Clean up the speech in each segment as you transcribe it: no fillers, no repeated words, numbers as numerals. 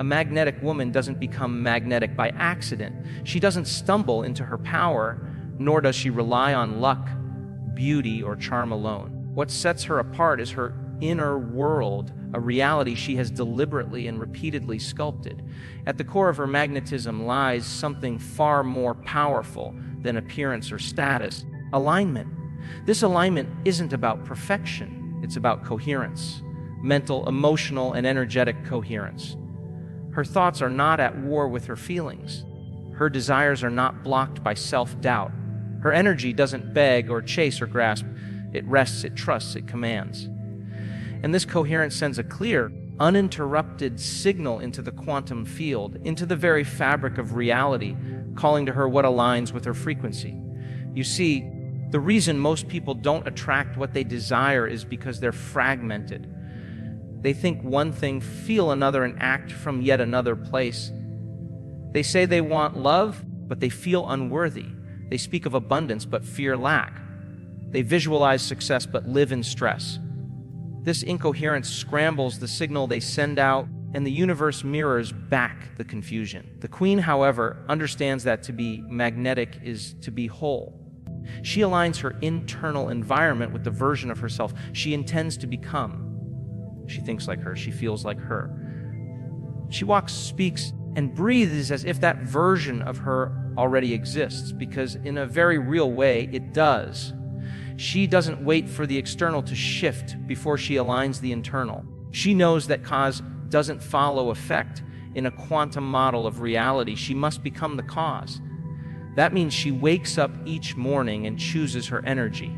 A magnetic woman doesn't become magnetic by accident. She doesn't stumble into her power, nor does she rely on luck, beauty, or charm alone. What sets her apart is her inner world, a reality she has deliberately and repeatedly sculpted. At the core of her magnetism lies something far more powerful than appearance or status: alignment. This alignment isn't about perfection, it's about coherence, mental, emotional, and energetic coherence. Her thoughts are not at war with her feelings. Her desires are not blocked by self-doubt. Her energy doesn't beg or chase or grasp. It rests, it trusts, it commands. And this coherence sends a clear, uninterrupted signal into the quantum field, into the very fabric of reality, calling to her what aligns with her frequency. You see, the reason most people don't attract what they desire is because they're fragmented. They think one thing, feel another, and act from yet another place. They say they want love, but they feel unworthy. They speak of abundance, but fear lack. They visualize success, but live in stress. This incoherence scrambles the signal they send out, and the universe mirrors back the confusion. The queen, however, understands that to be magnetic is to be whole. She aligns her internal environment with the version of herself she intends to become. She thinks like her, she feels like her. She walks, speaks, and breathes as if that version of her already exists, because in a very real way, it does. She doesn't wait for the external to shift before she aligns the internal. She knows that cause doesn't follow effect in a quantum model of reality. She must become the cause. That means she wakes up each morning and chooses her energy.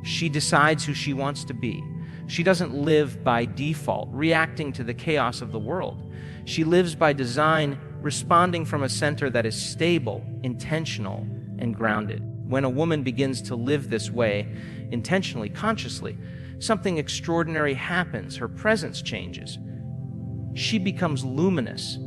She decides who she wants to be. She doesn't live by default, reacting to the chaos of the world. She lives by design, responding from a center that is stable, intentional, and grounded. When a woman begins to live this way, intentionally, consciously, something extraordinary happens. Her presence changes. She becomes luminous.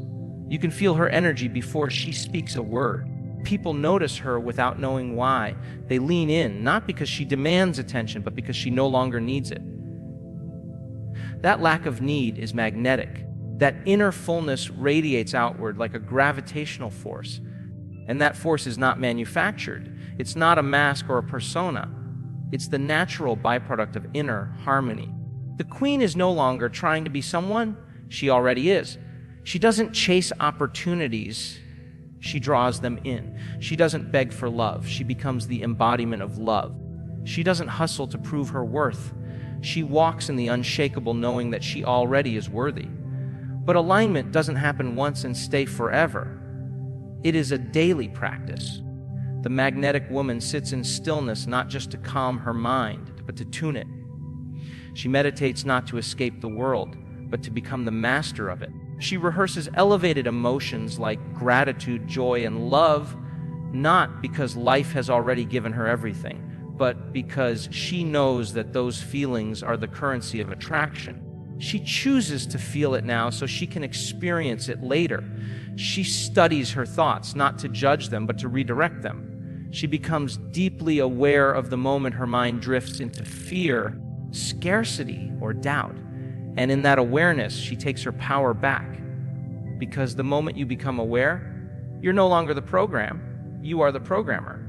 You can feel her energy before she speaks a word. People notice her without knowing why. They lean in, not because she demands attention, but because she no longer needs it. That lack of need is magnetic. That inner fullness radiates outward like a gravitational force. And that force is not manufactured. It's not a mask or a persona. It's the natural byproduct of inner harmony. The queen is no longer trying to be someone. She already is. She doesn't chase opportunities. She draws them in. She doesn't beg for love. She becomes the embodiment of love. She doesn't hustle to prove her worth. She walks in the unshakable knowing that she already is worthy. But alignment doesn't happen once and stay forever. It is a daily practice. The magnetic woman sits in stillness not just to calm her mind, but to tune it. She meditates not to escape the world, but to become the master of it. She rehearses elevated emotions like gratitude, joy, and love, not because life has already given her everything, but because she knows that those feelings are the currency of attraction. She chooses to feel it now so she can experience it later. She studies her thoughts, not to judge them, but to redirect them. She becomes deeply aware of the moment her mind drifts into fear, scarcity, or doubt. And in that awareness, she takes her power back. Because the moment you become aware, you're no longer the program, you are the programmer.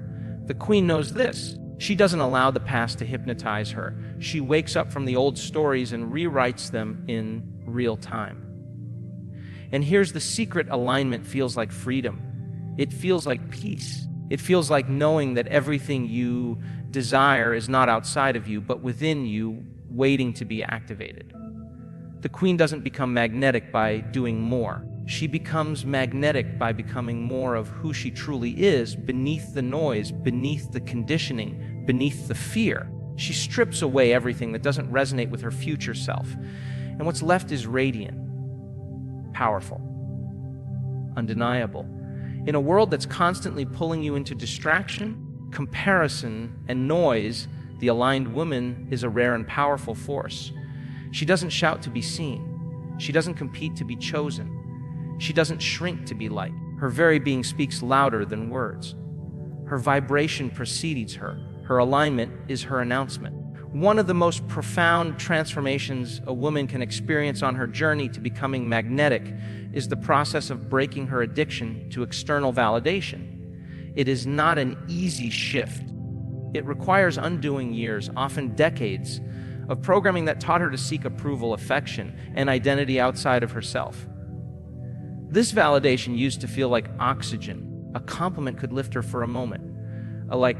The queen knows this. She doesn't allow the past to hypnotize her. She wakes up from the old stories and rewrites them in real time. And here's the secret: alignment feels like freedom. It feels like peace. It feels like knowing that everything you desire is not outside of you, but within you, waiting to be activated. The queen doesn't become magnetic by doing more. She becomes magnetic by becoming more of who she truly is, beneath the noise, beneath the conditioning, beneath the fear. She strips away everything that doesn't resonate with her future self. And what's left is radiant, powerful, undeniable. In a world that's constantly pulling you into distraction, comparison, and noise, the aligned woman is a rare and powerful force. She doesn't shout to be seen. She doesn't compete to be chosen. She doesn't shrink to be liked. Her very being speaks louder than words. Her vibration precedes her. Her alignment is her announcement. One of the most profound transformations a woman can experience on her journey to becoming magnetic is the process of breaking her addiction to external validation. It is not an easy shift. It requires undoing years, often decades, of programming that taught her to seek approval, affection, and identity outside of herself. This validation used to feel like oxygen. A compliment could lift her for a moment. Like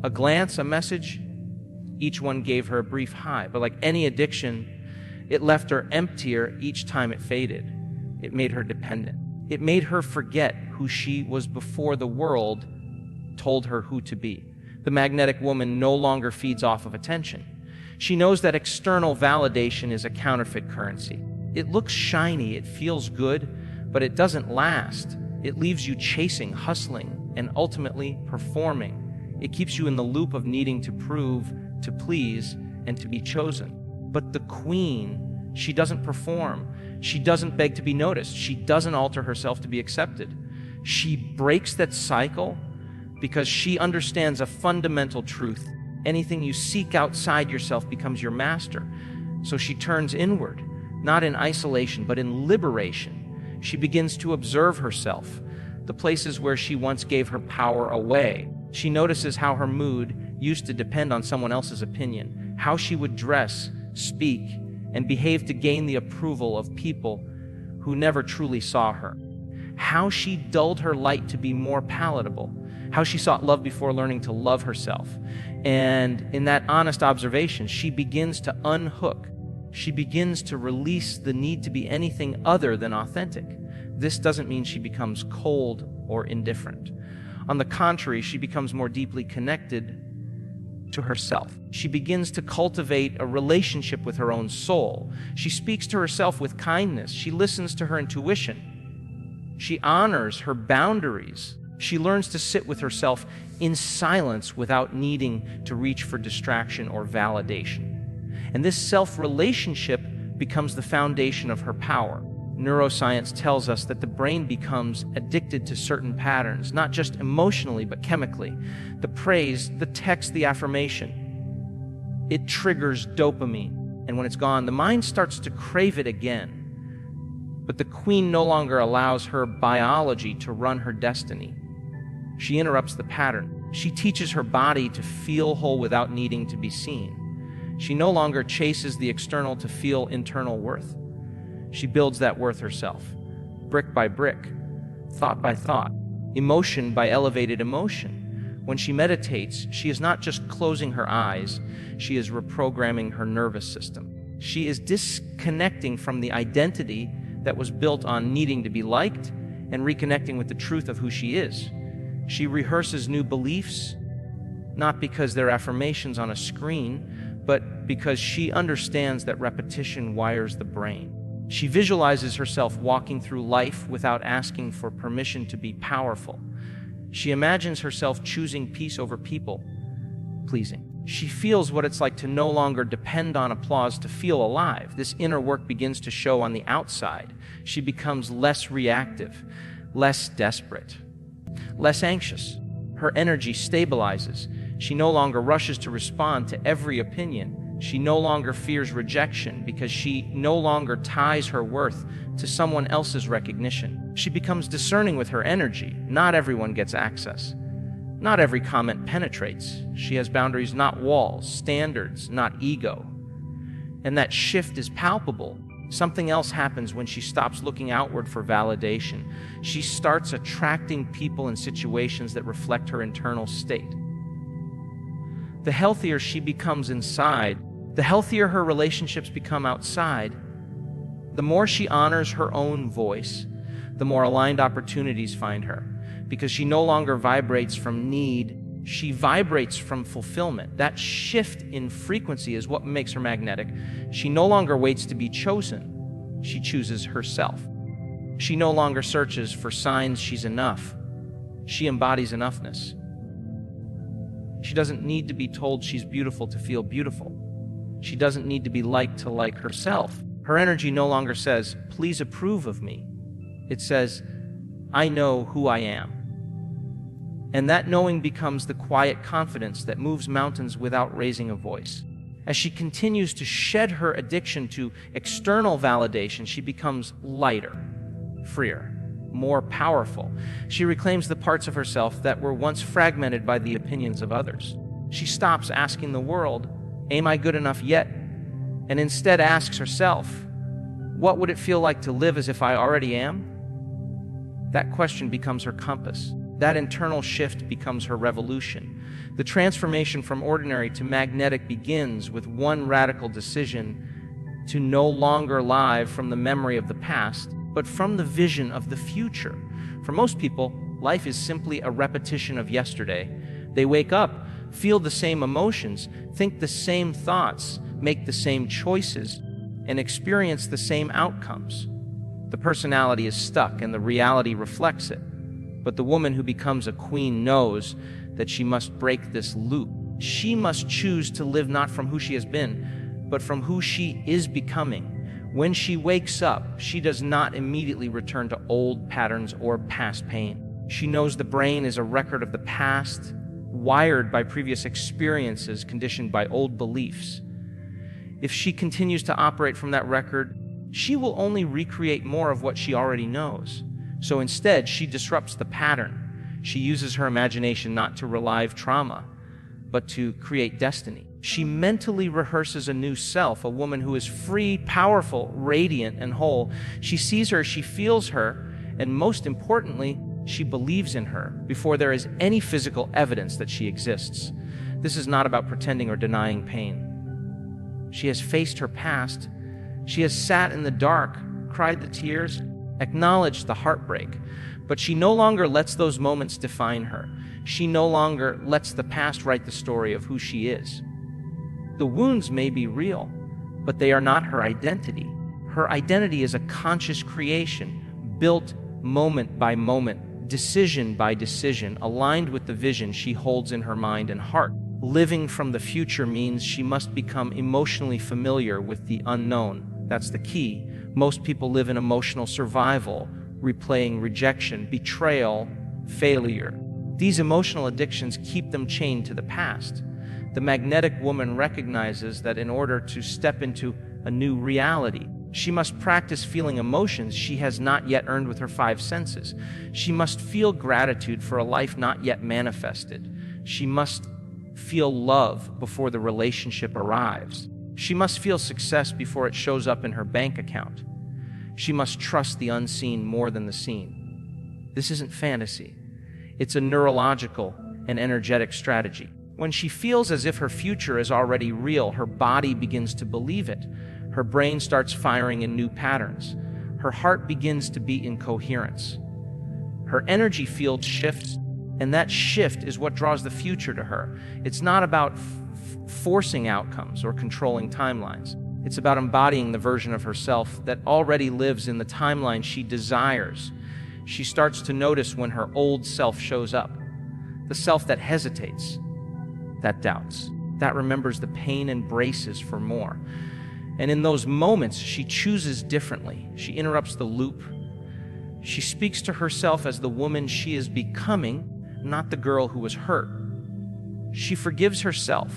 a glance, a message, each one gave her a brief high. But like any addiction, it left her emptier each time it faded. It made her dependent. It made her forget who she was before the world told her who to be. The magnetic woman no longer feeds off of attention. She knows that external validation is a counterfeit currency. It looks shiny, it feels good, but it doesn't last. It leaves you chasing, hustling, and ultimately performing. It keeps you in the loop of needing to prove, to please, and to be chosen. But the queen, she doesn't perform. She doesn't beg to be noticed. She doesn't alter herself to be accepted. She breaks that cycle because she understands a fundamental truth. Anything you seek outside yourself becomes your master. So she turns inward, not in isolation, but in liberation. She begins to observe herself, the places where she once gave her power away. She notices how her mood used to depend on someone else's opinion, how she would dress, speak, and behave to gain the approval of people who never truly saw her, how she dulled her light to be more palatable, how she sought love before learning to love herself. And in that honest observation, she begins to unhook. She begins to release the need to be anything other than authentic. This doesn't mean she becomes cold or indifferent. On the contrary, she becomes more deeply connected to herself. She begins to cultivate a relationship with her own soul. She speaks to herself with kindness. She listens to her intuition. She honors her boundaries. She learns to sit with herself in silence without needing to reach for distraction or validation. And this self-relationship becomes the foundation of her power. Neuroscience tells us that the brain becomes addicted to certain patterns, not just emotionally, but chemically. The praise, the text, the affirmation. It triggers dopamine. And when it's gone, the mind starts to crave it again. But the queen no longer allows her biology to run her destiny. She interrupts the pattern. She teaches her body to feel whole without needing to be seen. She no longer chases the external to feel internal worth. She builds that worth herself, brick by brick, thought by thought, emotion by elevated emotion. When she meditates, she is not just closing her eyes, she is reprogramming her nervous system. She is disconnecting from the identity that was built on needing to be liked and reconnecting with the truth of who she is. She rehearses new beliefs, not because they're affirmations on a screen, but because she understands that repetition wires the brain. She visualizes herself walking through life without asking for permission to be powerful. She imagines herself choosing peace over people pleasing. She feels what it's like to no longer depend on applause to feel alive. This inner work begins to show on the outside. She becomes less reactive, less desperate, less anxious. Her energy stabilizes. She no longer rushes to respond to every opinion. She no longer fears rejection because she no longer ties her worth to someone else's recognition. She becomes discerning with her energy. Not everyone gets access. Not every comment penetrates. She has boundaries, not walls, standards, not ego. And that shift is palpable. Something else happens when she stops looking outward for validation. She starts attracting people and situations that reflect her internal state. The healthier she becomes inside, the healthier her relationships become outside. The more she honors her own voice, the more aligned opportunities find her, because she no longer vibrates from need, she vibrates from fulfillment. That shift in frequency is what makes her magnetic. She no longer waits to be chosen. She chooses herself. She no longer searches for signs she's enough. She embodies enoughness. She doesn't need to be told she's beautiful to feel beautiful. She doesn't need to be liked to like herself. Her energy no longer says, "Please approve of me." It says, "I know who I am." And that knowing becomes the quiet confidence that moves mountains without raising a voice. As she continues to shed her addiction to external validation, she becomes lighter, freer, more powerful. She reclaims the parts of herself that were once fragmented by the opinions of others. She stops asking the world, "Am I good enough yet?" and instead asks herself, "What would it feel like to live as if I already am?" That question becomes her compass. That internal shift becomes her revolution. The transformation from ordinary to magnetic begins with one radical decision to no longer live from the memory of the past, but from the vision of the future. For most people, life is simply a repetition of yesterday. They wake up, feel the same emotions, think the same thoughts, make the same choices, and experience the same outcomes. The personality is stuck and the reality reflects it. But the woman who becomes a queen knows that she must break this loop. She must choose to live not from who she has been, but from who she is becoming. When she wakes up, she does not immediately return to old patterns or past pain. She knows the brain is a record of the past, wired by previous experiences, conditioned by old beliefs. If she continues to operate from that record, she will only recreate more of what she already knows. So instead, she disrupts the pattern. She uses her imagination not to relive trauma, but to create destiny. She mentally rehearses a new self, a woman who is free, powerful, radiant, and whole. She sees her, she feels her, and most importantly, she believes in her before there is any physical evidence that she exists. This is not about pretending or denying pain. She has faced her past. She has sat in the dark, cried the tears, acknowledged the heartbreak, but she no longer lets those moments define her. She no longer lets the past write the story of who she is. The wounds may be real, but they are not her identity. Her identity is a conscious creation, built moment by moment, decision by decision, aligned with the vision she holds in her mind and heart. Living from the future means she must become emotionally familiar with the unknown. That's the key. Most people live in emotional survival, replaying rejection, betrayal, failure. These emotional addictions keep them chained to the past. The magnetic woman recognizes that in order to step into a new reality, she must practice feeling emotions she has not yet earned with her five senses. She must feel gratitude for a life not yet manifested. She must feel love before the relationship arrives. She must feel success before it shows up in her bank account. She must trust the unseen more than the seen. This isn't fantasy. It's a neurological and energetic strategy. When she feels as if her future is already real, her body begins to believe it. Her brain starts firing in new patterns. Her heart begins to beat in coherence. Her energy field shifts, and that shift is what draws the future to her. It's not about forcing outcomes or controlling timelines. It's about embodying the version of herself that already lives in the timeline she desires. She starts to notice when her old self shows up, the self that hesitates, that doubts, that remembers the pain and braces for more. And in those moments, she chooses differently. She interrupts the loop. She speaks to herself as the woman she is becoming, not the girl who was hurt. She forgives herself.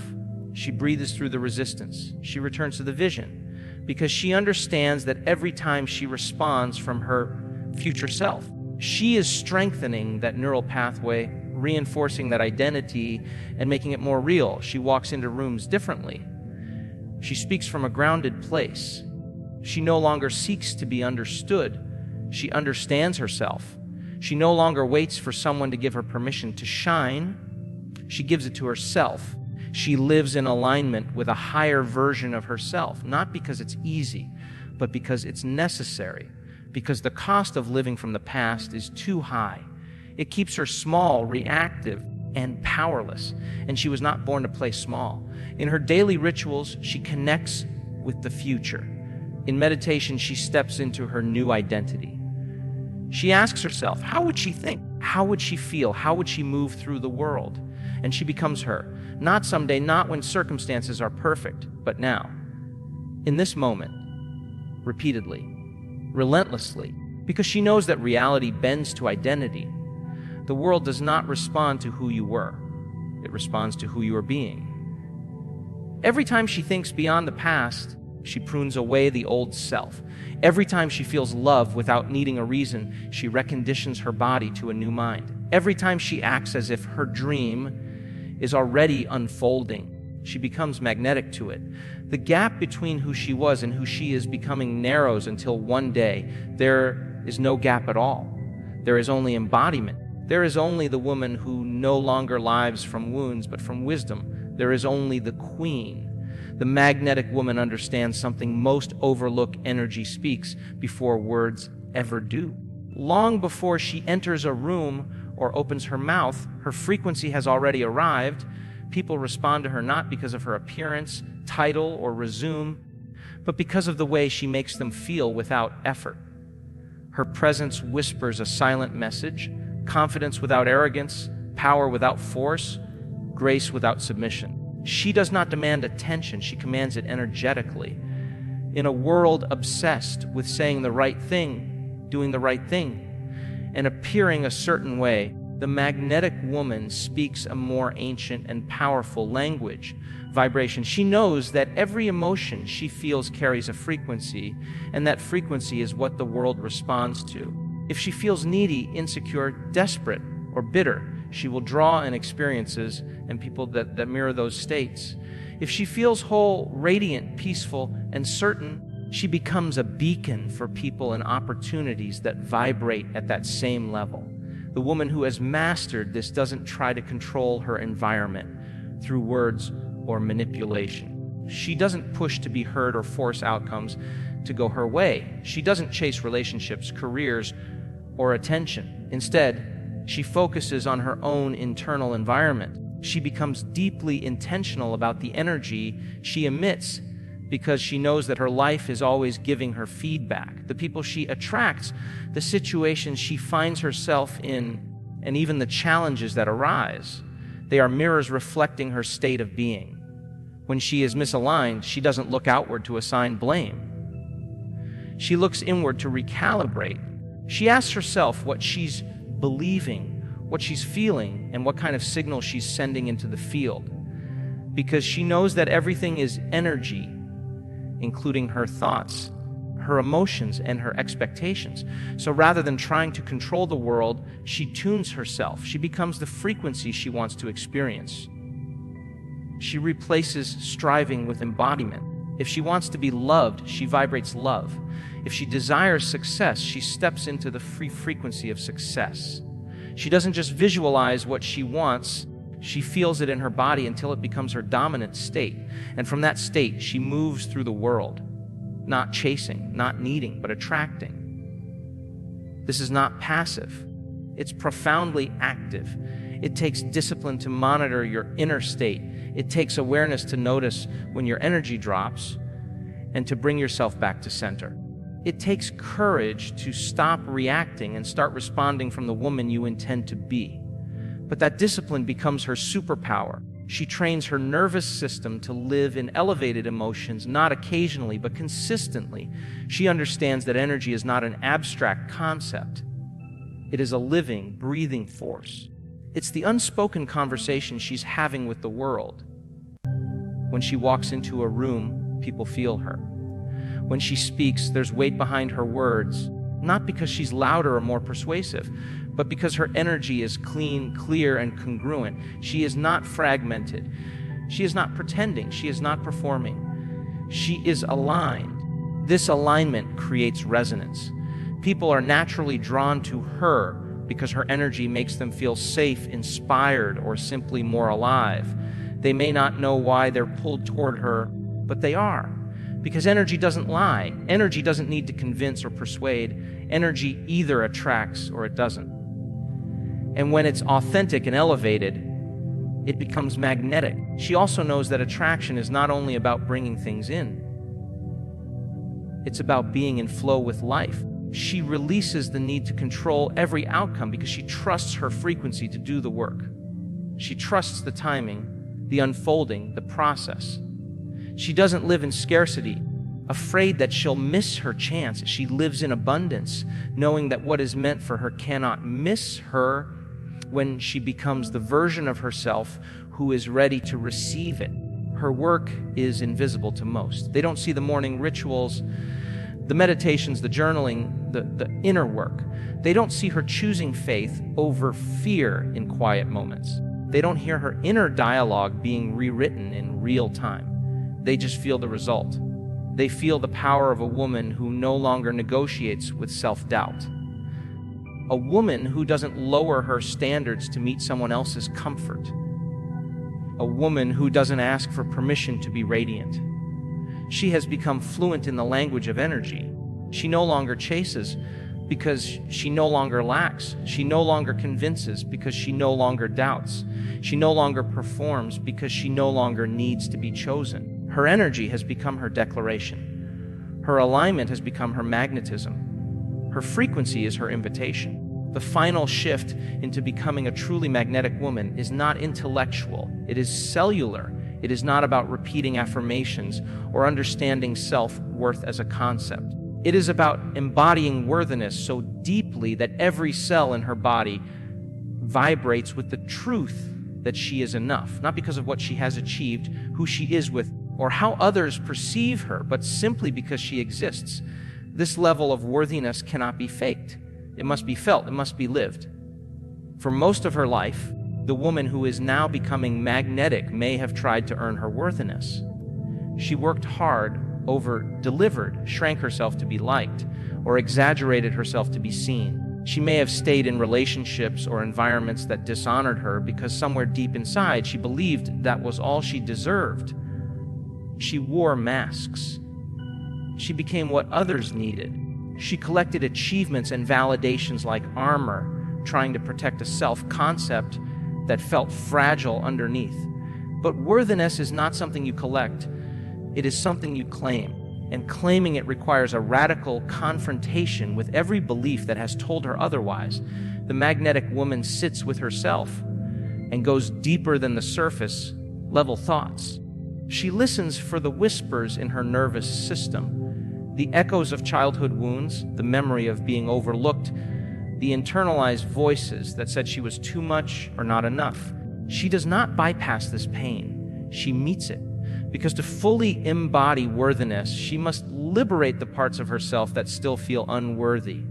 She breathes through the resistance. She returns to the vision because she understands that every time she responds from her future self, she is strengthening that neural pathway, reinforcing that identity, and making it more real. She walks into rooms differently. She speaks from a grounded place. She no longer seeks to be understood. She understands herself. She no longer waits for someone to give her permission to shine. She gives it to herself. She lives in alignment with a higher version of herself, not because it's easy, but because it's necessary, because the cost of living from the past is too high. It keeps her small, reactive, and powerless, and she was not born to play small. In her daily rituals, she connects with the future. In meditation, she steps into her new identity. She asks herself, how would she think? How would she feel? How would she move through the world? And she becomes her. Not someday, not when circumstances are perfect, but now. In this moment, repeatedly, relentlessly, because she knows that reality bends to identity. The world does not respond to who you were. It responds to who you are being. Every time she thinks beyond the past, she prunes away the old self. Every time she feels love without needing a reason, she reconditions her body to a new mind. Every time she acts as if her dream is already unfolding, she becomes magnetic to it. The gap between who she was and who she is becoming narrows until one day there is no gap at all. There is only embodiment. There is only the woman who no longer lives from wounds but from wisdom. There is only the queen. The magnetic woman understands something most overlooked. Energy speaks before words ever do. Long before she enters a room or opens her mouth, her frequency has already arrived. People respond to her not because of her appearance, title, or resume, but because of the way she makes them feel without effort. Her presence whispers a silent message: confidence without arrogance, power without force, grace without submission. She does not demand attention, she commands it energetically. In a world obsessed with saying the right thing, doing the right thing, and appearing a certain way, the magnetic woman speaks a more ancient and powerful language, vibration. She knows that every emotion she feels carries a frequency, and that frequency is what the world responds to. If she feels needy, insecure, desperate, or bitter, she will draw in experiences and people that mirror those states. If she feels whole, radiant, peaceful, and certain, she becomes a beacon for people and opportunities that vibrate at that same level. The woman who has mastered this doesn't try to control her environment through words or manipulation. She doesn't push to be heard or force outcomes to go her way. She doesn't chase relationships, careers, or attention. Instead, she focuses on her own internal environment. She becomes deeply intentional about the energy she emits because she knows that her life is always giving her feedback. The people she attracts, the situations she finds herself in, and even the challenges that arise, they are mirrors reflecting her state of being. When she is misaligned, she doesn't look outward to assign blame. She looks inward to recalibrate. She asks herself what she's believing, what she's feeling, and what kind of signal she's sending into the field. Because she knows that everything is energy, including her thoughts, her emotions, and her expectations. So rather than trying to control the world, she tunes herself. She becomes the frequency she wants to experience. She replaces striving with embodiment. If she wants to be loved, she vibrates love. If she desires success, she steps into the free frequency of success. She doesn't just visualize what she wants, she feels it in her body until it becomes her dominant state. And from that state, she moves through the world, not chasing, not needing, but attracting. This is not passive. It's profoundly active. It takes discipline to monitor your inner state. It takes awareness to notice when your energy drops and to bring yourself back to center. It takes courage to stop reacting and start responding from the woman you intend to be. But that discipline becomes her superpower. She trains her nervous system to live in elevated emotions, not occasionally, but consistently. She understands that energy is not an abstract concept. It is a living, breathing force. It's the unspoken conversation she's having with the world. When she walks into a room, people feel her. When she speaks, there's weight behind her words, not because she's louder or more persuasive, but because her energy is clean, clear, and congruent. She is not fragmented. She is not pretending. She is not performing. She is aligned. This alignment creates resonance. People are naturally drawn to her because her energy makes them feel safe, inspired, or simply more alive. They may not know why they're pulled toward her, but they are. Because energy doesn't lie. Energy doesn't need to convince or persuade. Energy either attracts or it doesn't. And when it's authentic and elevated, it becomes magnetic. She also knows that attraction is not only about bringing things in. It's about being in flow with life. She releases the need to control every outcome because she trusts her frequency to do the work. She trusts the timing, the unfolding, the process. She doesn't live in scarcity, afraid that she'll miss her chance. She lives in abundance, knowing that what is meant for her cannot miss her when she becomes the version of herself who is ready to receive it. Her work is invisible to most. They don't see the morning rituals, the meditations, the journaling, the inner work. They don't see her choosing faith over fear in quiet moments. They don't hear her inner dialogue being rewritten in real time. They just feel the result. They feel the power of a woman who no longer negotiates with self-doubt. A woman who doesn't lower her standards to meet someone else's comfort. A woman who doesn't ask for permission to be radiant. She has become fluent in the language of energy. She no longer chases because she no longer lacks. She no longer convinces because she no longer doubts. She no longer performs because she no longer needs to be chosen. Her energy has become her declaration. Her alignment has become her magnetism. Her frequency is her invitation. The final shift into becoming a truly magnetic woman is not intellectual. It is cellular. It is not about repeating affirmations or understanding self-worth as a concept. It is about embodying worthiness so deeply that every cell in her body vibrates with the truth that she is enough, not because of what she has achieved, who she is with, or how others perceive her, but simply because she exists. This level of worthiness cannot be faked. It must be felt. It must be lived. For most of her life, the woman who is now becoming magnetic may have tried to earn her worthiness. She worked hard, over-delivered, shrank herself to be liked, or exaggerated herself to be seen. She may have stayed in relationships or environments that dishonored her because somewhere deep inside she believed that was all she deserved. She wore masks. She became what others needed. She collected achievements and validations like armor, trying to protect a self-concept that felt fragile underneath. But worthiness is not something you collect. It is something you claim. And claiming it requires a radical confrontation with every belief that has told her otherwise. The magnetic woman sits with herself and goes deeper than the surface level thoughts. She listens for the whispers in her nervous system, the echoes of childhood wounds, the memory of being overlooked, the internalized voices that said she was too much or not enough. She does not bypass this pain. She meets it. Because to fully embody worthiness, she must liberate the parts of herself that still feel unworthy.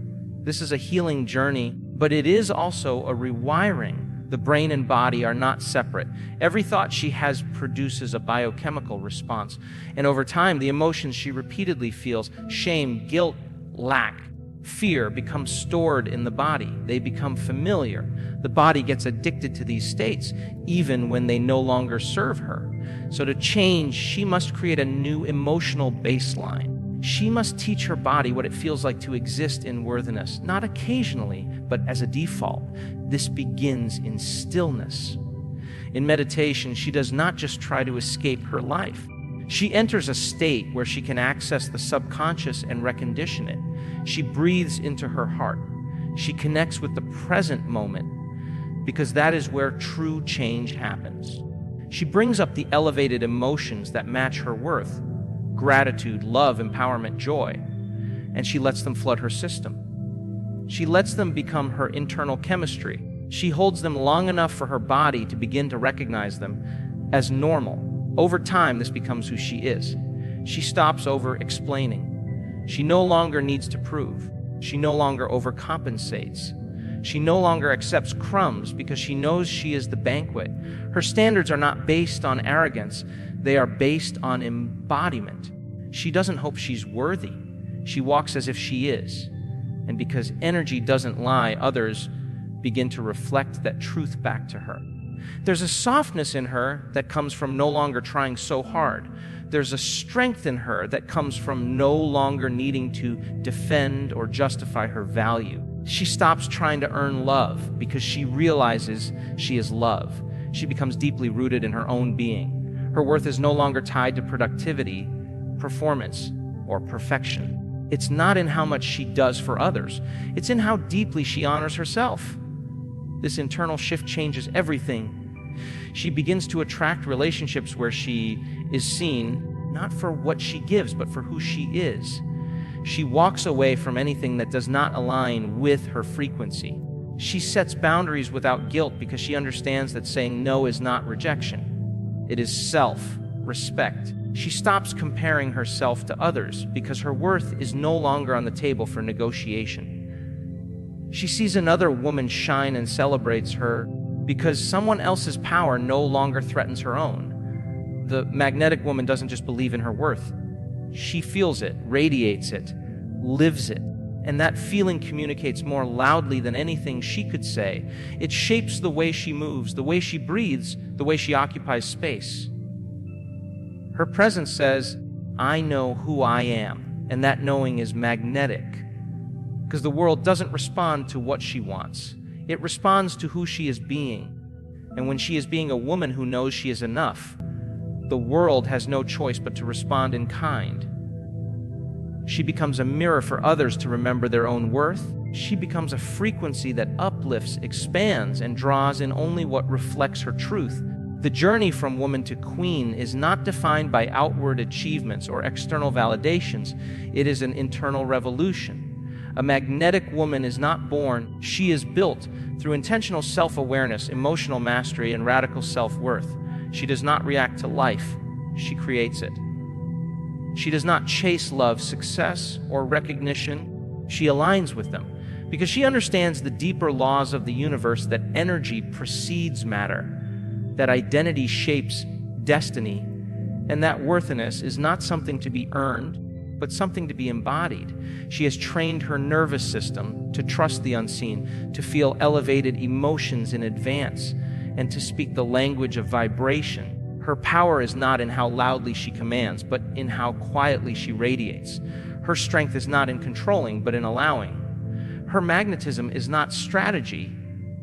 This is a healing journey, but it is also a rewiring. The brain and body are not separate. Every thought she has produces a biochemical response. And over time, the emotions she repeatedly feels, shame, guilt, lack, fear, become stored in the body. They become familiar. The body gets addicted to these states, even when they no longer serve her. So to change, she must create a new emotional baseline. She must teach her body what it feels like to exist in worthiness, not occasionally, but as a default. This begins in stillness. In meditation, she does not just try to escape her life. She enters a state where she can access the subconscious and recondition it. She breathes into her heart. She connects with the present moment because that is where true change happens. She brings up the elevated emotions that match her worth: gratitude, love, empowerment, joy, and she lets them flood her system. She lets them become her internal chemistry. She holds them long enough for her body to begin to recognize them as normal. Over time, this becomes who she is. She stops over-explaining. She no longer needs to prove. She no longer overcompensates. She no longer accepts crumbs because she knows she is the banquet. Her standards are not based on arrogance. They are based on embodiment. She doesn't hope she's worthy. She walks as if she is. And because energy doesn't lie, others begin to reflect that truth back to her. There's a softness in her that comes from no longer trying so hard. There's a strength in her that comes from no longer needing to defend or justify her value. She stops trying to earn love because she realizes she is love. She becomes deeply rooted in her own being. Her worth is no longer tied to productivity, performance, or perfection. It's not in how much she does for others. It's in how deeply she honors herself. This internal shift changes everything. She begins to attract relationships where she is seen not for what she gives, but for who she is. She walks away from anything that does not align with her frequency. She sets boundaries without guilt because she understands that saying no is not rejection. It is self. respect. She stops comparing herself to others because her worth is no longer on the table for negotiation. She sees another woman shine and celebrates her because someone else's power no longer threatens her own. The magnetic woman doesn't just believe in her worth. She feels it, radiates it, lives it. And that feeling communicates more loudly than anything she could say. It shapes the way she moves, the way she breathes, the way she occupies space. Her presence says, I know who I am, and that knowing is magnetic, because the world doesn't respond to what she wants. It responds to who she is being. And when she is being a woman who knows she is enough, the world has no choice but to respond in kind. She becomes a mirror for others to remember their own worth. She becomes a frequency that uplifts, expands, and draws in only what reflects her truth. The journey from woman to queen is not defined by outward achievements or external validations. It is an internal revolution. A magnetic woman is not born. She is built through intentional self-awareness, emotional mastery, and radical self-worth. She does not react to life. She creates it. She does not chase love, success, or recognition. She aligns with them because she understands the deeper laws of the universe, that energy precedes matter, that identity shapes destiny, and that worthiness is not something to be earned, but something to be embodied. She has trained her nervous system to trust the unseen, to feel elevated emotions in advance, and to speak the language of vibration. Her power is not in how loudly she commands, but in how quietly she radiates. Her strength is not in controlling, but in allowing. Her magnetism is not strategy,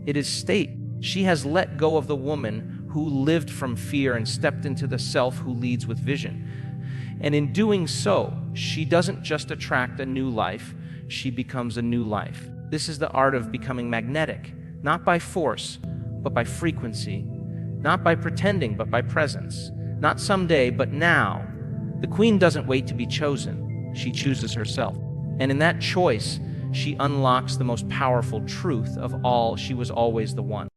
it is state. She has let go of the woman who lived from fear and stepped into the self who leads with vision. And in doing so, she doesn't just attract a new life, she becomes a new life. This is the art of becoming magnetic, not by force, but by frequency. Not by pretending, but by presence. Not someday, but now. The queen doesn't wait to be chosen. She chooses herself. And in that choice, she unlocks the most powerful truth of all. She was always the one.